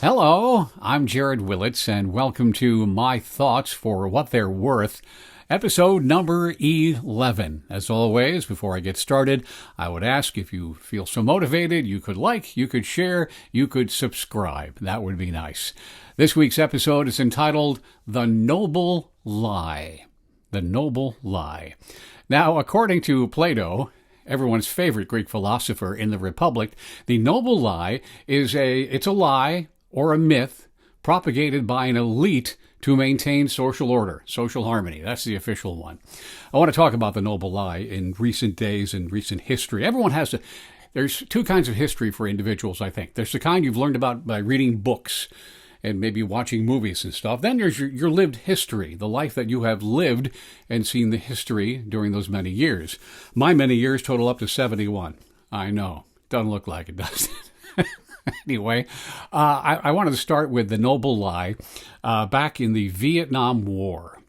Hello, I'm Jared Willits, and welcome to My Thoughts for What They're Worth, episode number 11. As always, before I get started, I would ask if you feel so motivated, you could like, you could share, you could subscribe. That would be nice. This week's episode is entitled The Noble Lie. The Noble Lie. Now, according to Plato, everyone's favorite Greek philosopher in the Republic, the noble lie is it's a lie or a myth propagated by an elite to maintain social order, social harmony. That's the official one. I want to talk about the noble lie in recent days and recent history. There's two kinds of history for individuals, I think. There's the kind you've learned about by reading books and maybe watching movies and stuff. Then there's your lived history, the life that you have lived and seen the history during those many years. My many years total up to 71. I know. Doesn't look like it, does it? Anyway, I wanted to start with the noble lie back in the Vietnam War.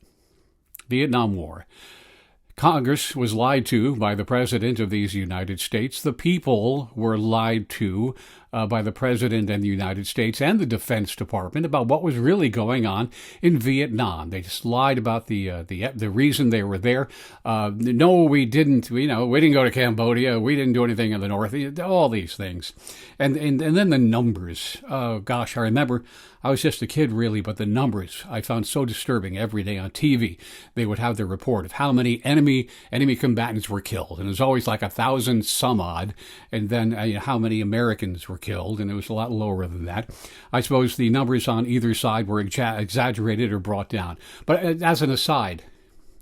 Congress was lied to by the President of these United States. The people were lied to by the President and the United States and the Defense Department about what was really going on in Vietnam. They just lied about the reason they were there. No, we didn't. We didn't go to Cambodia. We didn't do anything in the North. All these things, and then the numbers. Oh gosh, I remember. I was just a kid, really, but the numbers I found so disturbing every day on TV. They would have the report of how many enemy combatants were killed, and it was always like 1,000 some odd, and then how many Americans were killed, and it was a lot lower than that. I suppose the numbers on either side were exaggerated or brought down. But as an aside,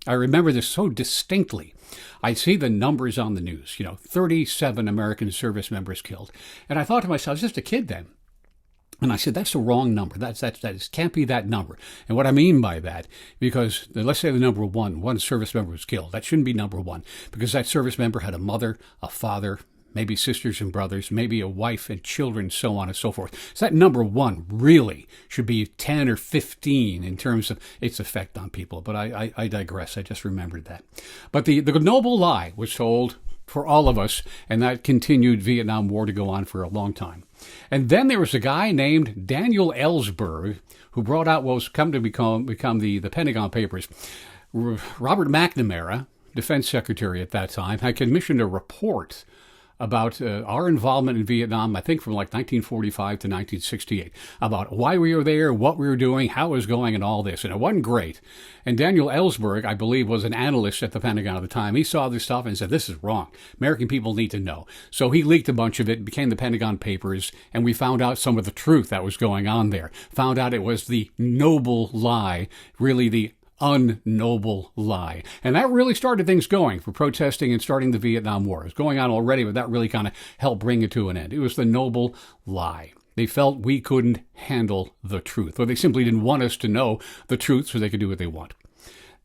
I remember this so distinctly. I see the numbers on the news, 37 American service members killed, and I thought to myself, I was just a kid then. And I said, that's the wrong number. That can't be that number. And what I mean by that, because let's say the number one service member was killed. That shouldn't be number one, because that service member had a mother, a father, maybe sisters and brothers, maybe a wife and children, so on and so forth. So that number one really should be 10 or 15 in terms of its effect on people. But I digress. I just remembered that. But the noble lie was told for all of us, and that continued Vietnam War to go on for a long time. And then there was a guy named Daniel Ellsberg who brought out what was come to become the Pentagon Papers. Robert McNamara, Defense Secretary at that time, had commissioned a report about our involvement in Vietnam, I think from like 1945 to 1968, about why we were there, what we were doing, how it was going, and all this. And it wasn't great. And Daniel Ellsberg, I believe, was an analyst at the Pentagon at the time. He saw this stuff and said, this is wrong. American people need to know. So he leaked a bunch of it, became the Pentagon Papers, and we found out some of the truth that was going on there. Found out it was the noble lie, really the unnoble lie. And that really started things going for protesting and starting the Vietnam War. It was going on already, but that really kind of helped bring it to an end. It was the noble lie. They felt we couldn't handle the truth, or they simply didn't want us to know the truth so they could do what they want.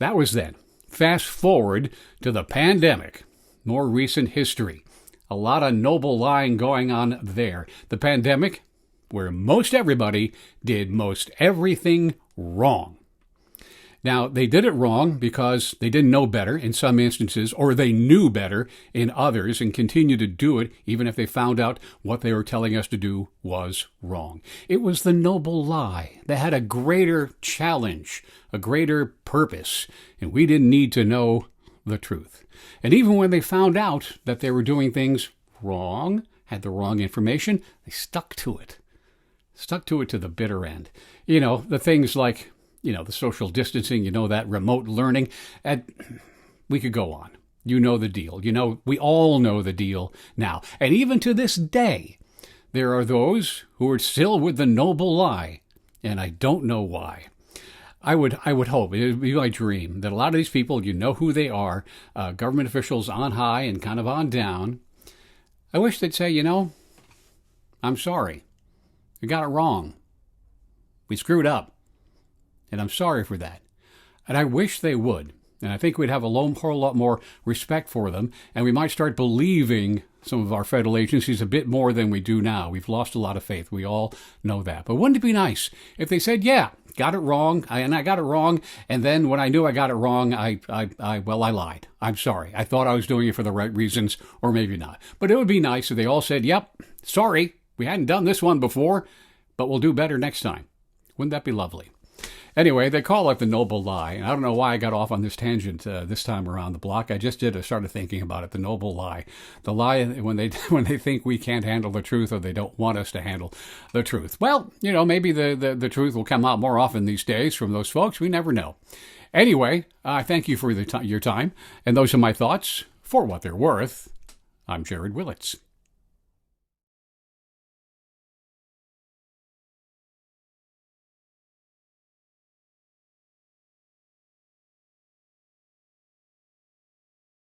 That was then. Fast forward to the pandemic, more recent history. A lot of noble lying going on there. The pandemic, where most everybody did most everything wrong. Now, they did it wrong because they didn't know better in some instances, or they knew better in others and continued to do it even if they found out what they were telling us to do was wrong. It was the noble lie. They had a greater challenge, a greater purpose, and we didn't need to know the truth. And even when they found out that they were doing things wrong, had the wrong information, they stuck to it. Stuck to it to the bitter end. The things like the social distancing, that remote learning, and we could go on. You know the deal. We all know the deal now. And even to this day, there are those who are still with the noble lie, and I don't know why. I would hope, it would be my dream, that a lot of these people, you know who they are, government officials on high and kind of on down. I wish they'd say, I'm sorry. We got it wrong. We screwed up. And I'm sorry for that. And I wish they would. And I think we'd have a whole lot more respect for them. And we might start believing some of our federal agencies a bit more than we do now. We've lost a lot of faith. We all know that. But wouldn't it be nice if they said, yeah, got it wrong, and I got it wrong, and then when I knew I got it wrong, I lied. I'm sorry. I thought I was doing it for the right reasons, or maybe not. But it would be nice if they all said, yep, sorry, we hadn't done this one before, but we'll do better next time. Wouldn't that be lovely? Anyway, they call it the noble lie. And I don't know why I got off on this tangent this time around the block. I just did. I started thinking about it. The noble lie. The lie when they think we can't handle the truth or they don't want us to handle the truth. Well, maybe the truth will come out more often these days from those folks. We never know. Anyway, I thank you for your time. And those are my thoughts. For what they're worth, I'm Jared Willits.